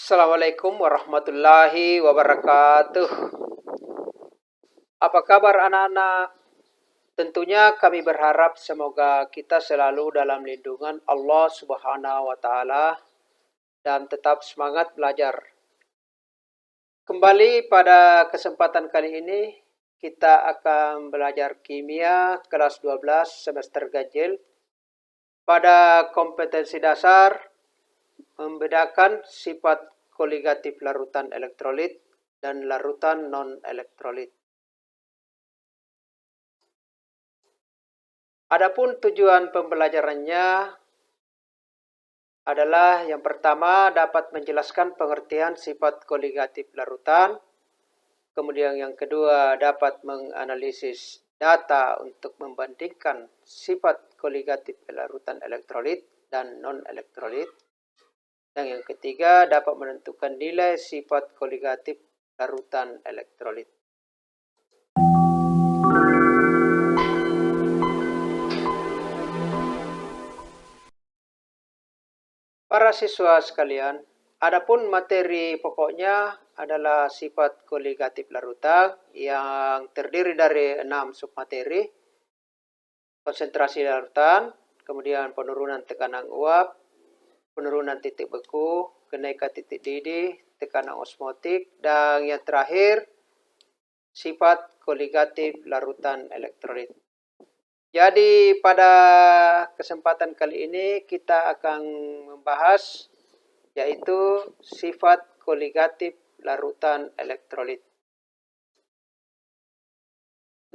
Assalamualaikum warahmatullahi wabarakatuh. Apa kabar anak-anak? Tentunya kami berharap semoga kita selalu dalam lindungan Allah Subhanahu wa taala dan tetap semangat belajar. Kembali pada kesempatan kali ini kita akan belajar kimia kelas 12 semester ganjil pada kompetensi dasar membedakan sifat koligatif larutan elektrolit dan larutan non-elektrolit. Adapun tujuan pembelajarannya adalah yang pertama dapat menjelaskan pengertian sifat koligatif larutan, kemudian yang kedua dapat menganalisis data untuk membandingkan sifat koligatif larutan elektrolit dan non-elektrolit, dan yang ketiga dapat menentukan nilai sifat koligatif larutan elektrolit. Para siswa sekalian, adapun materi pokoknya adalah sifat koligatif larutan yang terdiri dari 6 submateri. Konsentrasi larutan, kemudian penurunan tekanan uap, penurunan titik beku, kenaikan titik didih, tekanan osmotik, dan yang terakhir sifat koligatif larutan elektrolit. Jadi pada kesempatan kali ini kita akan membahas yaitu sifat koligatif larutan elektrolit.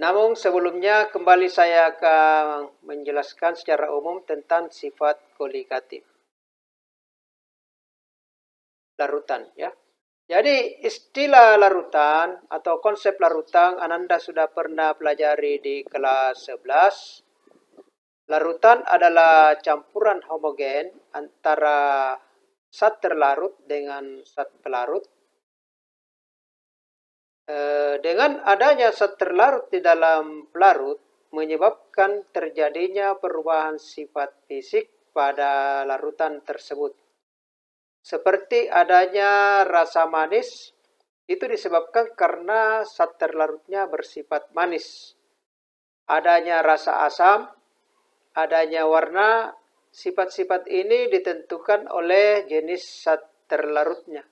Namun sebelumnya kembali saya akan menjelaskan secara umum tentang sifat koligatif larutan ya. Jadi istilah larutan atau konsep larutan Ananda sudah pernah pelajari di kelas 11. Larutan adalah campuran homogen antara zat terlarut dengan zat pelarut. Dengan adanya zat terlarut di dalam pelarut menyebabkan terjadinya perubahan sifat fisik pada larutan tersebut. Seperti adanya rasa manis, itu disebabkan karena zat terlarutnya bersifat manis. Adanya rasa asam, adanya warna, sifat-sifat ini ditentukan oleh jenis zat terlarutnya.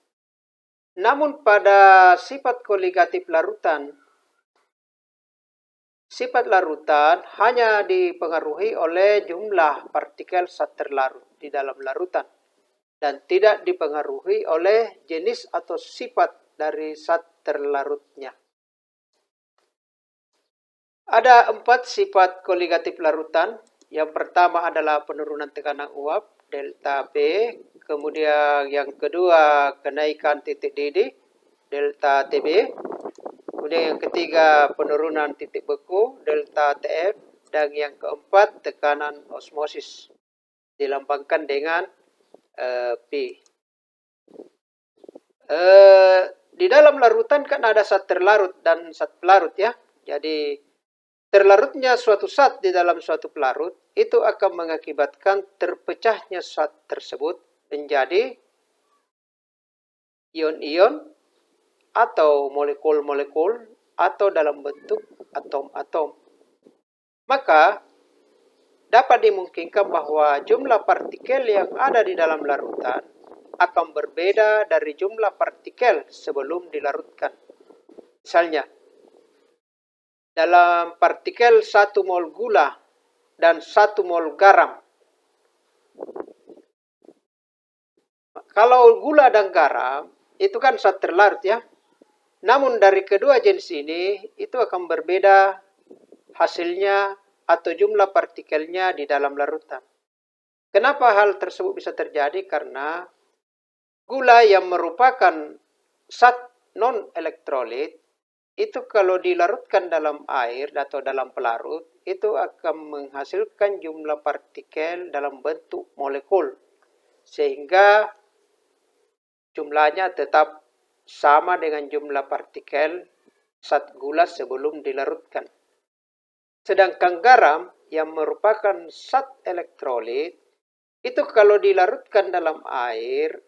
Namun pada sifat koligatif larutan, sifat larutan hanya dipengaruhi oleh jumlah partikel zat terlarut di dalam larutan dan tidak dipengaruhi oleh jenis atau sifat dari zat terlarutnya. Ada 4 sifat koligatif larutan. Yang pertama adalah penurunan tekanan uap, delta P. Kemudian yang kedua kenaikan titik didih, delta TB. Kemudian yang ketiga penurunan titik beku, delta TF. Dan yang keempat tekanan osmosis, dilambangkan dengan P. Di dalam larutan kan ada zat terlarut dan zat pelarut ya. Jadi terlarutnya suatu zat di dalam suatu pelarut itu akan mengakibatkan terpecahnya zat tersebut menjadi ion-ion atau molekul-molekul atau dalam bentuk atom-atom. Maka dapat dimungkinkan bahwa jumlah partikel yang ada di dalam larutan akan berbeda dari jumlah partikel sebelum dilarutkan. Misalnya, dalam partikel 1 mol gula dan 1 mol garam. Kalau gula dan garam itu kan zat terlarut ya. Namun dari kedua jenis ini itu akan berbeda hasilnya atau jumlah partikelnya di dalam larutan. Kenapa hal tersebut bisa terjadi? Karena gula yang merupakan zat non-elektrolit itu kalau dilarutkan dalam air atau dalam pelarut itu akan menghasilkan jumlah partikel dalam bentuk molekul sehingga jumlahnya tetap sama dengan jumlah partikel zat gula sebelum dilarutkan. Sedangkan garam yang merupakan zat elektrolit itu kalau dilarutkan dalam air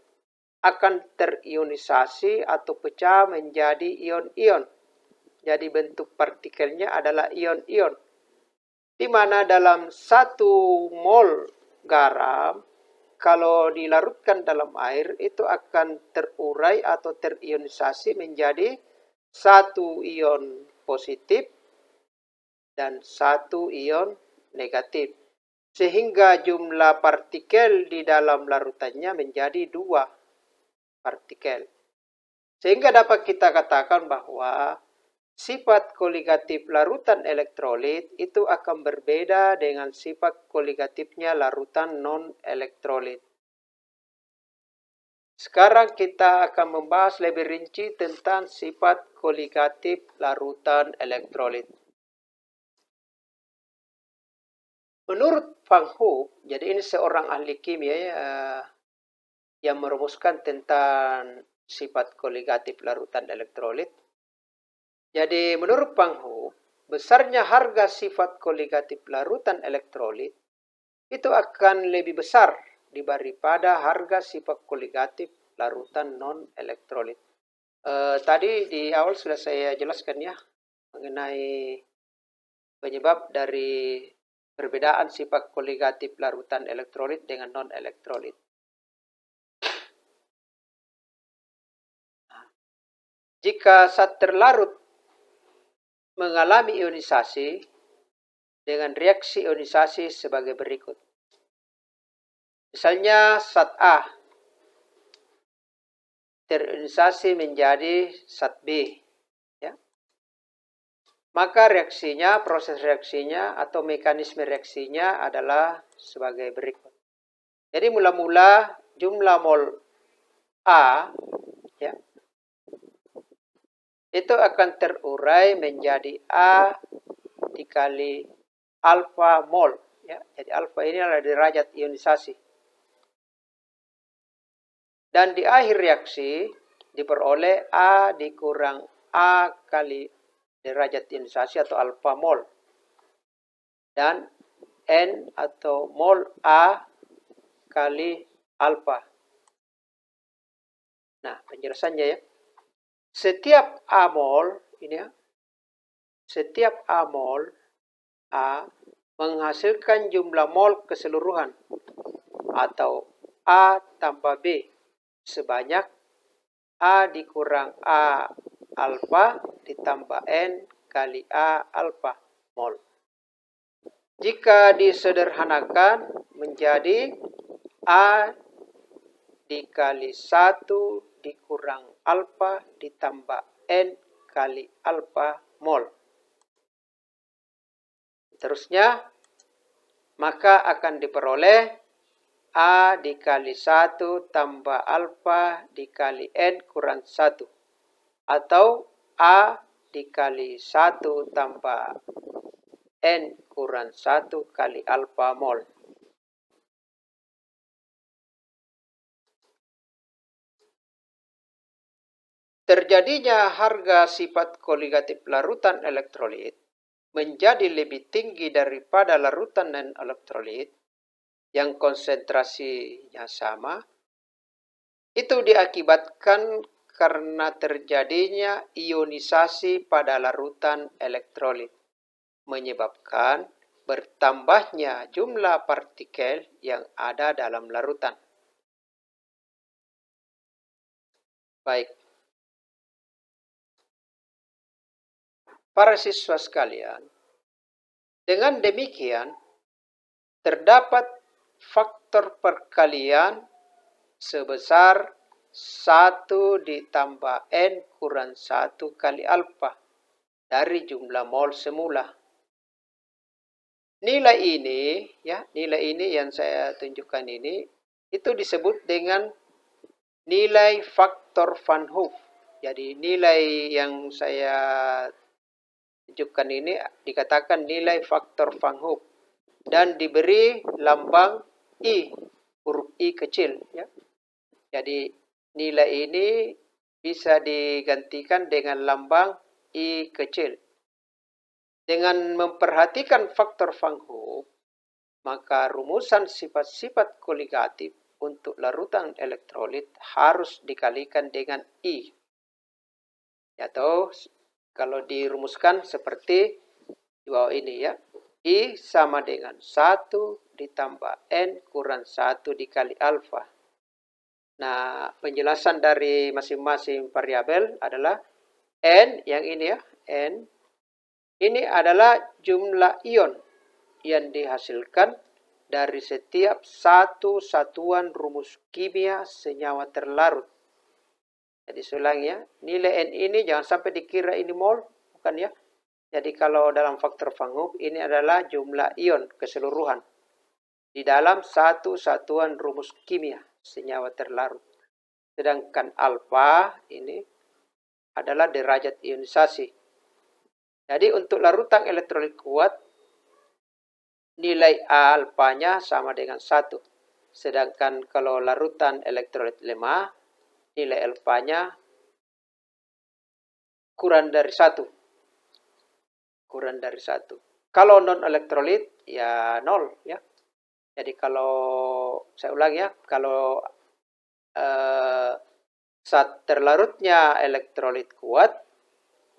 akan terionisasi atau pecah menjadi ion-ion. Jadi bentuk partikelnya adalah ion-ion. Di mana dalam 1 mol garam, kalau dilarutkan dalam air, itu akan terurai atau terionisasi menjadi 1 ion positif dan 1 ion negatif. Sehingga jumlah partikel di dalam larutannya menjadi 2 partikel. Sehingga dapat kita katakan bahwa sifat koligatif larutan elektrolit itu akan berbeda dengan sifat koligatifnya larutan non-elektrolit. Sekarang kita akan membahas lebih rinci tentang sifat koligatif larutan elektrolit. Menurut Van Hoek, jadi ini seorang ahli kimia yang merumuskan tentang sifat koligatif larutan elektrolit. Jadi menurut Van Hoek, besarnya harga sifat koligatif larutan elektrolit itu akan lebih besar daripada harga sifat koligatif larutan non-elektrolit. Tadi di awal sudah saya jelaskan ya mengenai penyebab dari perbedaan sifat koligatif larutan elektrolit dengan non-elektrolit. Jika zat terlarut mengalami ionisasi dengan reaksi ionisasi sebagai berikut. Misalnya zat A terionisasi menjadi zat B, ya. Maka reaksinya, proses reaksinya atau mekanisme reaksinya adalah sebagai berikut. Jadi mula-mula jumlah mol A, ya, itu akan terurai menjadi A dikali alfa mol, ya. Jadi alfa ini adalah derajat ionisasi. Dan di akhir reaksi diperoleh A dikurang A kali derajat ionisasi atau alfa mol. Dan N atau mol A kali alfa. Nah, penjelasannya ya. Setiap A mol, ini ya, setiap A mol A menghasilkan jumlah mol keseluruhan atau A tambah B sebanyak A dikurang A alfa ditambah N kali A alfa mol. Jika disederhanakan menjadi A dikali 1 dikurang alfa ditambah N kali alfa mol. Terusnya, maka akan diperoleh A dikali 1 tambah alfa dikali N kurang 1. Atau A dikali 1 tambah N kurang 1 kali alfa mol. Terjadinya harga sifat koligatif larutan elektrolit menjadi lebih tinggi daripada larutan non-elektrolit yang konsentrasinya sama, itu diakibatkan karena terjadinya ionisasi pada larutan elektrolit, menyebabkan bertambahnya jumlah partikel yang ada dalam larutan. Baik. Para siswa sekalian, dengan demikian terdapat faktor perkalian sebesar 1 ditambah N kurang 1 kali alfa dari jumlah mol semula. Nilai ini, ya, nilai ini yang saya tunjukkan ini, itu disebut dengan nilai faktor Van Hoek. Jadi nilai yang saya tunjukkan ini dikatakan nilai faktor Van Hoek dan diberi lambang I, huruf I kecil, ya. Jadi nilai ini bisa digantikan dengan lambang I kecil. Dengan memperhatikan faktor Van Hoek, maka rumusan sifat-sifat koligatif untuk larutan elektrolit harus dikalikan dengan I. Atau kalau dirumuskan seperti di bawah ini ya. I sama dengan 1 ditambah N kurang 1 dikali alfa. Nah, penjelasan dari masing-masing variabel adalah N, yang ini ya, N. Ini adalah jumlah ion yang dihasilkan dari setiap satu satuan rumus kimia senyawa terlarut. Jadi seulang ya, nilai N ini jangan sampai dikira ini mol, bukan ya. Jadi kalau dalam faktor Van Hoff ini adalah jumlah ion keseluruhan di dalam satu satuan rumus kimia senyawa terlarut. Sedangkan alfa ini adalah derajat ionisasi. Jadi untuk larutan elektrolit kuat, nilai alfanya sama dengan 1. Sedangkan kalau larutan elektrolit lemah, nilai alfanya kurang dari 1. Kurang dari 1. Kalau non-elektrolit, ya 0. Ya. Jadi kalau, saya ulang ya, kalau saat terlarutnya elektrolit kuat,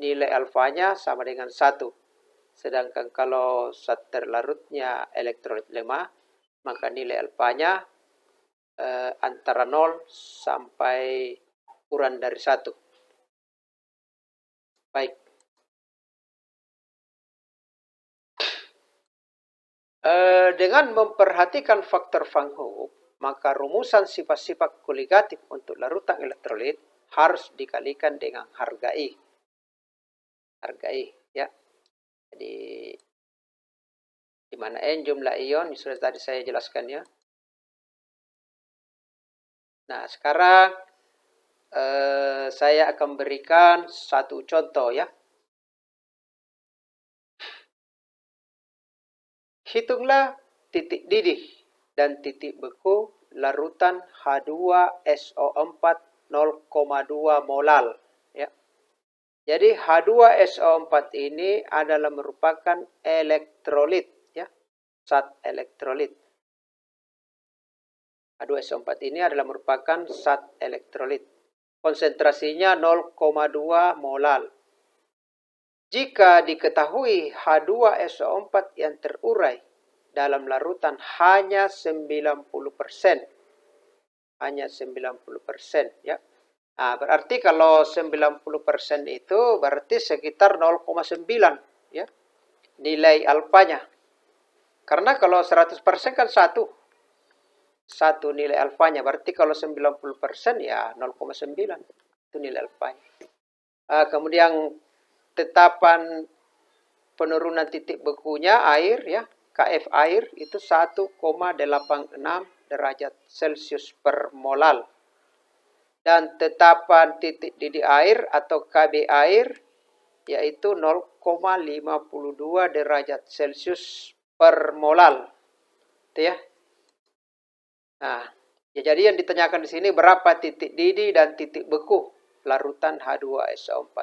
nilai alfanya sama dengan 1. Sedangkan kalau saat terlarutnya elektrolit lemah, maka nilai alfanya antara 0 sampai kurang dari 1. Baik. Dengan memperhatikan faktor Van Hoff, maka rumusan sifat-sifat koligatif untuk larutan elektrolit harus dikalikan dengan harga I. Harga I, ya. Jadi, di mana N jumlah ion, sudah tadi saya jelaskan ya. Nah, sekarang saya akan berikan satu contoh ya. Hitunglah titik didih dan titik beku larutan H2SO4 0,2 molal. Ya. Jadi H2SO4 ini adalah merupakan elektrolit, ya, zat elektrolit. H2SO4 ini adalah merupakan zat elektrolit. Konsentrasinya 0,2 molal. Jika diketahui H2SO4 yang terurai dalam larutan hanya 90%, hanya 90%, ya. Nah, berarti kalau 90% itu berarti sekitar 0,9 ya nilai alfanya. Karena kalau 100% kan 1 nilai alfanya. Berarti kalau 90% ya 0,9 itu nilai alfanya. Kemudian tetapan penurunan titik bekunya air ya, KF air itu 1,86 derajat Celcius per molal. Dan tetapan titik didih air atau KB air yaitu 0,52 derajat Celcius per molal. Itu ya. Nah, ya jadi yang ditanyakan di sini berapa titik didih dan titik beku larutan H2SO4.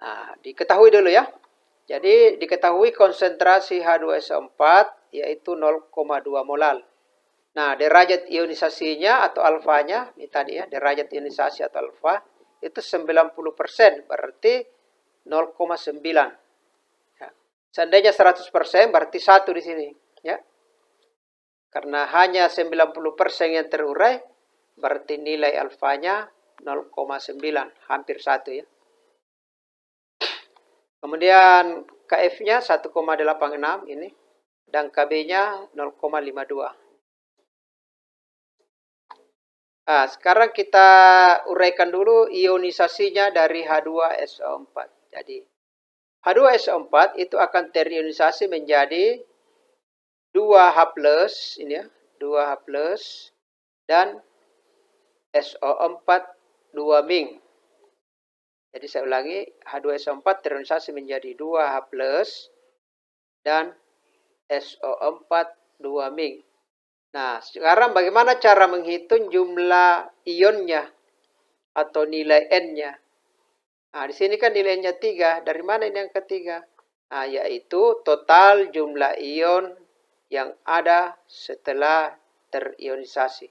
Nah, diketahui dulu ya. Jadi diketahui konsentrasi H2SO4 yaitu 0,2 molal. Nah, derajat ionisasinya atau alfanya, ini tadi ya, derajat ionisasi atau alfa, itu 90%, berarti 0,9. Ya. Seandainya 100%, berarti 1 di sini. Ya. Karena hanya 90% yang terurai, berarti nilai alfanya 0,9, hampir 1 ya. Kemudian KF-nya 1,86 ini, dan KB-nya 0,52. Nah, sekarang kita uraikan dulu ionisasinya dari H2SO4. Jadi, H2SO4 itu akan terionisasi menjadi 2H+, ini ya, 2H+, dan SO4 2-. Jadi saya ulangi, H2SO4 terionisasi menjadi 2H+, dan SO4 2-. Nah, sekarang bagaimana cara menghitung jumlah ionnya atau nilai N-nya? Nah, di sini kan nilainya 3. Dari mana ini yang ketiga? Nah, yaitu total jumlah ion yang ada setelah terionisasi.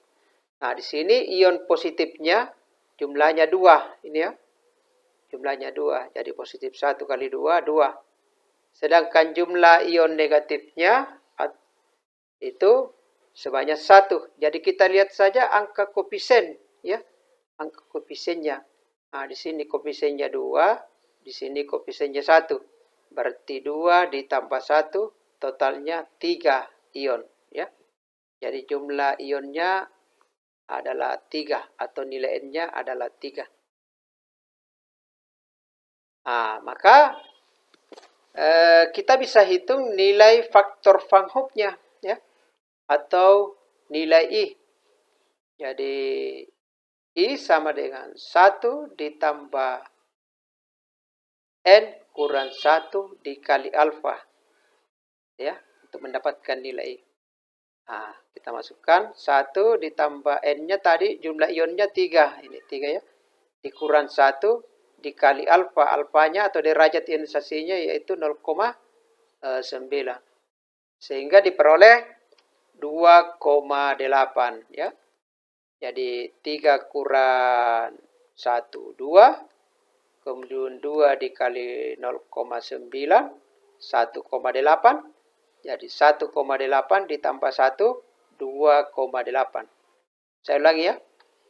Nah, di sini ion positifnya jumlahnya 2, ini ya. Jumlahnya 2, jadi positif 1 kali 2, 2. Sedangkan jumlah ion negatifnya itu sebanyak 1. Jadi kita lihat saja angka koefisien, ya. Angka koefisiennya. Nah, di sini koefisiennya 2, di sini koefisiennya 1. Berarti 2 ditambah 1, totalnya 3 ion, ya. Jadi jumlah ionnya adalah 3 atau nilai N-nya adalah 3. Nah, maka kita bisa hitung nilai faktor Van Hoff-nya, ya, atau nilai I. Jadi I sama dengan 1 ditambah N kurang 1 dikali alfa, ya, untuk mendapatkan nilai I. Nah, kita masukkan 1 ditambah N-nya tadi jumlah ionnya 3, ini 3 ya, dikurang 1 dikali alfa, alfanya atau derajat ionisasinya yaitu 0,9. Sehingga diperoleh 2,8, ya. Jadi 3 kurang 1, 2. Kemudian 2 dikali 0,9, 1,8. Jadi 1,8 ditambah 1, 2,8. Saya ulangi ya.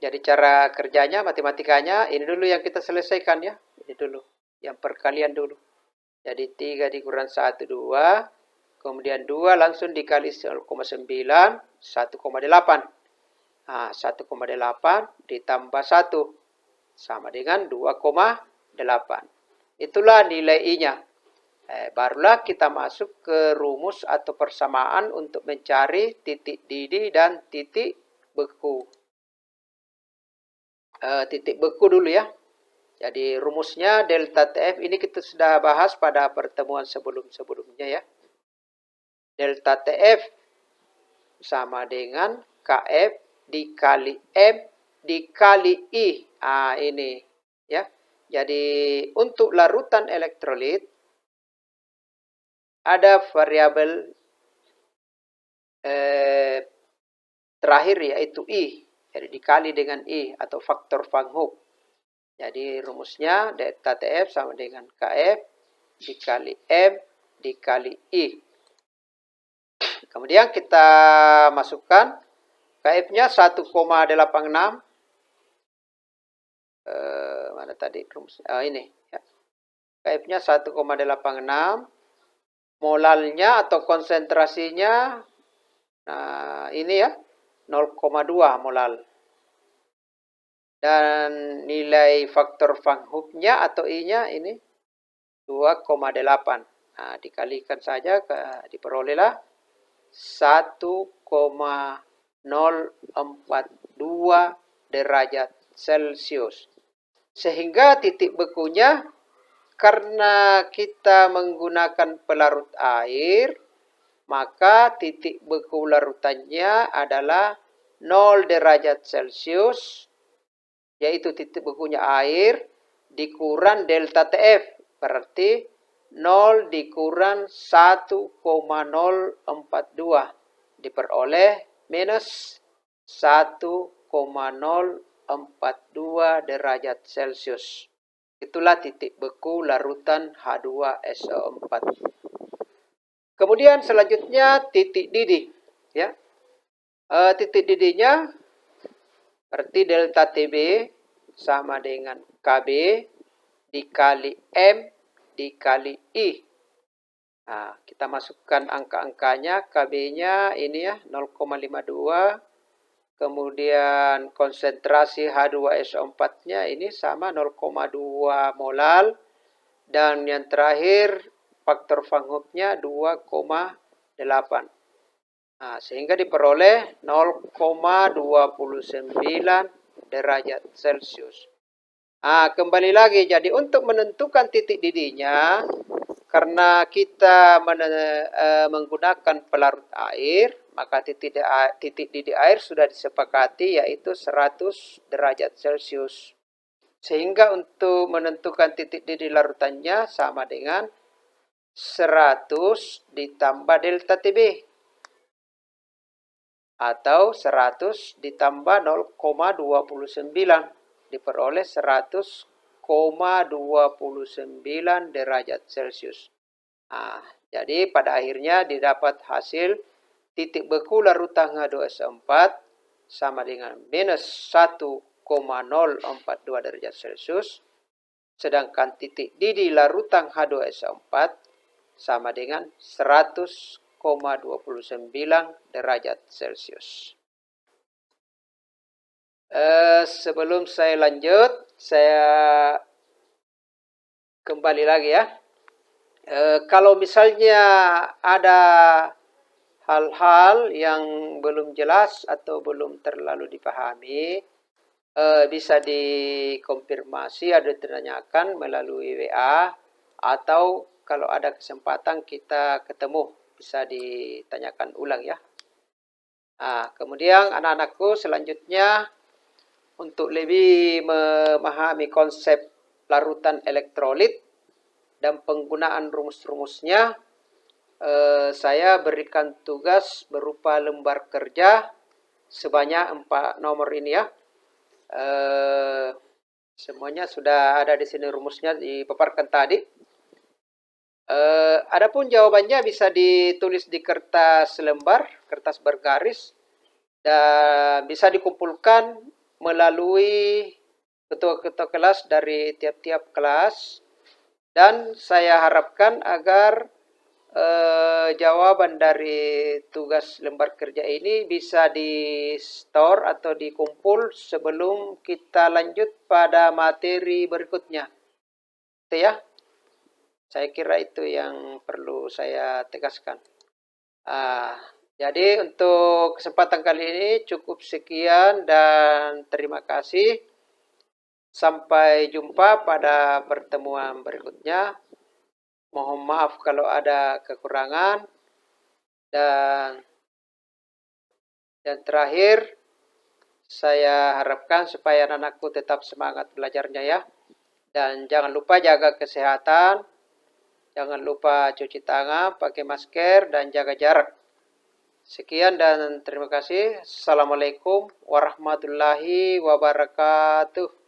Jadi cara kerjanya, matematikanya, ini dulu yang kita selesaikan ya. Ini dulu, yang perkalian dulu. Jadi 3 dikurang 1, 2. Kemudian 2 langsung dikali 0,9, 1,8. Nah, 1,8 ditambah 1 sama dengan 2,8. Itulah nilai I-nya. Barulah kita masuk ke rumus atau persamaan untuk mencari titik didih dan titik beku. Titik beku dulu ya. Jadi rumusnya delta TF ini kita sudah bahas pada pertemuan sebelum-sebelumnya ya. Delta TF sama dengan KF dikali M dikali I. Ah, ini ya. Jadi untuk larutan elektrolit ada variabel terakhir yaitu I. Jadi dikali dengan I atau faktor Van Hoff. Jadi rumusnya delta TF sama dengan KF dikali M dikali I. Kemudian kita masukkan KF-nya 1,86. Mana tadi rumus? Ini ya. KF-nya 1,86. Molalnya atau konsentrasinya ini ya 0,2 molal. Dan nilai faktor Van Hoff-nya atau I-nya ini 2,8. Nah, dikalikan saja diperolehlah 1,042 derajat Celcius. Sehingga titik bekunya karena kita menggunakan pelarut air, maka titik beku larutannya adalah 0 derajat Celcius, yaitu titik bekunya air, dikurang delta TF, berarti 0 dikurang 1,042, diperoleh minus 1,042 derajat Celcius. Itulah titik beku larutan H2SO4. Kemudian selanjutnya titik didih, ya. Titik didihnya berarti delta TB sama dengan KB dikali M dikali I. Nah, kita masukkan angka-angkanya. KB-nya ini ya 0,52. Kemudian konsentrasi H2SO4-nya ini sama 0,2 molal. Dan yang terakhir faktor Van Hoff-nya 2,8. Nah, sehingga diperoleh 0,29 derajat Celcius. Nah, kembali lagi. Jadi untuk menentukan titik didihnya, karena kita menggunakan pelarut air, maka titik didih air sudah disepakati yaitu 100 derajat Celcius. Sehingga untuk menentukan titik didih larutannya sama dengan 100 ditambah delta TB. atau 100 ditambah 0,29 diperoleh 100,29 derajat Celcius. Nah, jadi pada akhirnya didapat hasil titik beku larutan H2SO4 sama dengan minus 1,042 derajat Celcius, sedangkan titik didih larutan H2SO4 sama dengan 100,29 derajat Celcius. Sebelum saya lanjut, saya kembali lagi ya. Kalau misalnya ada hal-hal yang belum jelas atau belum terlalu dipahami, bisa dikonfirmasi atau ditanyakan melalui WA, atau kalau ada kesempatan kita ketemu bisa ditanyakan ulang ya. Kemudian anak-anakku selanjutnya untuk lebih memahami konsep larutan elektrolit dan penggunaan rumus-rumusnya, saya berikan tugas berupa lembar kerja sebanyak 4 nomor ini ya. Semuanya sudah ada di sini, rumusnya dipaparkan tadi. Adapun jawabannya bisa ditulis di kertas lembar, kertas bergaris, dan bisa dikumpulkan melalui ketua-ketua kelas dari tiap-tiap kelas. Dan saya harapkan agar jawaban dari tugas lembar kerja ini bisa di-store atau dikumpul sebelum kita lanjut pada materi berikutnya. Itu ya. Saya kira itu yang perlu saya tegaskan. Jadi untuk kesempatan kali ini cukup sekian dan terima kasih. Sampai jumpa pada pertemuan berikutnya. Mohon maaf kalau ada kekurangan. Dan terakhir, saya harapkan supaya anak-anakku tetap semangat belajarnya ya. Dan jangan lupa jaga kesehatan. Jangan lupa cuci tangan, pakai masker, dan jaga jarak. Sekian dan terima kasih. Assalamualaikum warahmatullahi wabarakatuh.